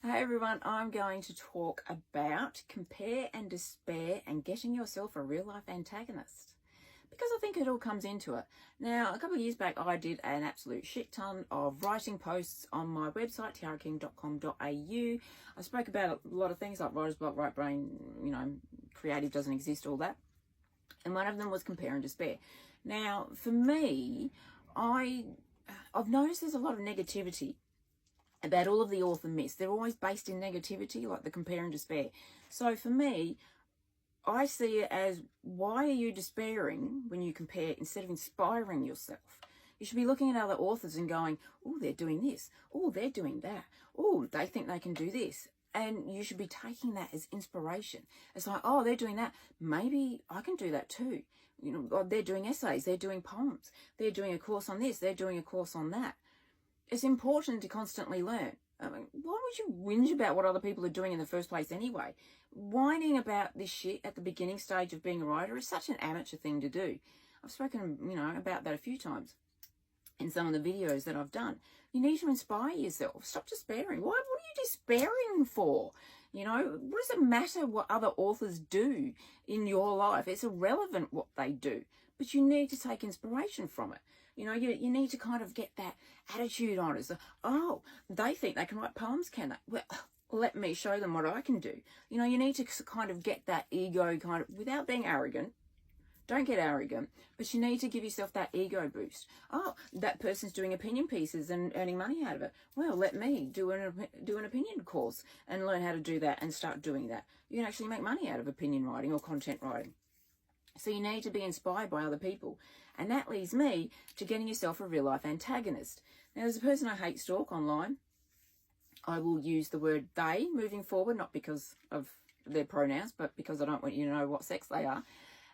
Hey everyone, I'm going to talk about compare and despair and getting yourself a real life antagonist, because I think it all comes into it. Now, a couple of years back, I did an absolute shit ton of writing posts on my website, tiaraking.com.au. I spoke about a lot of things like writer's block, right brain, creative doesn't exist, all that. And one of them was compare and despair. Now, for me, I've noticed there's a lot of negativity about all of the author myths. They're always based in negativity, like the compare and despair. So for me, I see it as, why are you despairing when you compare instead of inspiring yourself? You should be looking at other authors and going, oh, they're doing this. Oh, they're doing that. Oh, they think they can do this. And you should be taking that as inspiration. It's like, oh, they're doing that. Maybe I can do that too. They're doing essays. They're doing poems. They're doing a course on this. They're doing a course on that. It's important to constantly learn. I mean, why would you whinge about what other people are doing in the first place anyway? Whining about this shit at the beginning stage of being a writer is such an amateur thing to do. I've spoken, about that a few times in some of the videos that I've done. You need to inspire yourself. Stop despairing. What are you despairing for? What does it matter what other authors do in your life? It's irrelevant what they do, but you need to take inspiration from it. You need to kind of get that attitude on it. So, oh, they think they can write poems, can they? Well, let me show them what I can do. You need to kind of get that ego kind of, without being arrogant. Don't get arrogant, but you need to give yourself that ego boost. Oh, that person's doing opinion pieces and earning money out of it. Well, let me do an opinion course and learn how to do that and start doing that. You can actually make money out of opinion writing or content writing. So you need to be inspired by other people. And that leads me to getting yourself a real life antagonist. Now, there's a person I hate stalk online. I will use the word they moving forward, not because of their pronouns, but because I don't want you to know what sex they are.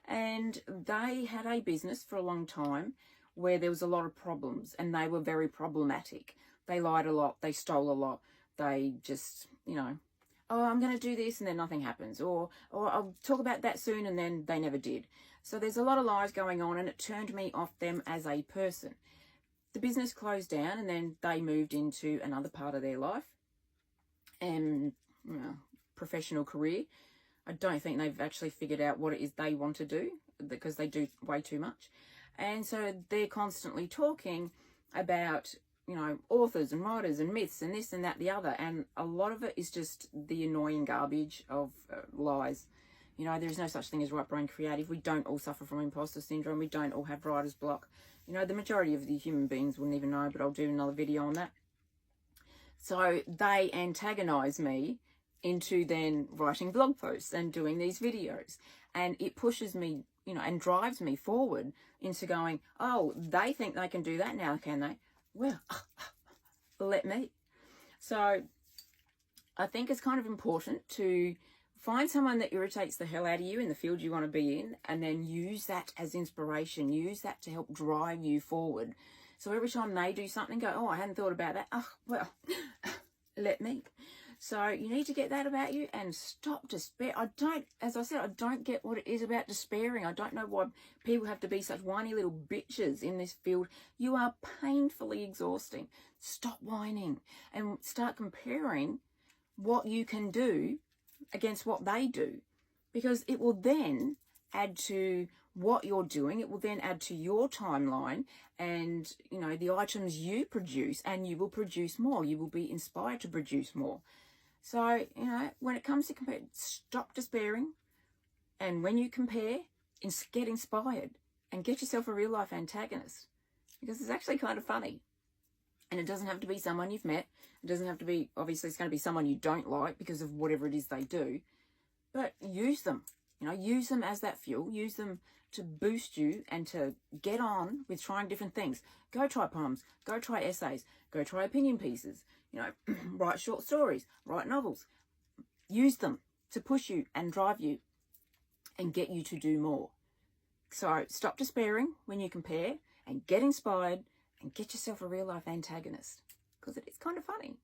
And they had a business for a long time where there was a lot of problems and they were very problematic. They lied a lot. They stole a lot. They just, oh, I'm going to do this and then nothing happens. Or I'll talk about that soon and then they never did. So there's a lot of lies going on and it turned me off them as a person. The business closed down and then they moved into another part of their life and professional career. I don't think they've actually figured out what it is they want to do, because they do way too much. And so they're constantly talking about authors and writers and myths and this and that, the other. And a lot of it is just the annoying garbage of lies. There's no such thing as right brain creative. We don't all suffer from imposter syndrome. We don't all have writer's block. The majority of the human beings wouldn't even know, but I'll do another video on that. So they antagonize me into then writing blog posts and doing these videos. And it pushes me, and drives me forward into going, oh, they think they can do that now, can they? Well, let me. So I think it's kind of important to find someone that irritates the hell out of you in the field you want to be in, and then use that as inspiration. Use that to help drive you forward. So every time they do something, go, oh, I hadn't thought about that. Oh, well, let me. So you need to get that about you and stop despair. As I said, I don't get what it is about despairing. I don't know why people have to be such whiny little bitches in this field. You are painfully exhausting. Stop whining and start comparing what you can do against what they do, because it will then add to what you're doing. It will then add to your timeline and, the items you produce, and you will produce more. You will be inspired to produce more. So, when it comes to compare, stop despairing. And when you compare, get inspired and get yourself a real life antagonist, because it's actually kind of funny. And it doesn't have to be someone you've met. It doesn't have to be, obviously it's going to be someone you don't like because of whatever it is they do. But use them, use them as that fuel. Use them to boost you and to get on with trying different things. Go try poems, go try essays, go try opinion pieces, write short stories, write novels. Use them to push you and drive you and get you to do more. So stop despairing when you compare and get inspired and get yourself a real life antagonist, because it is kind of funny.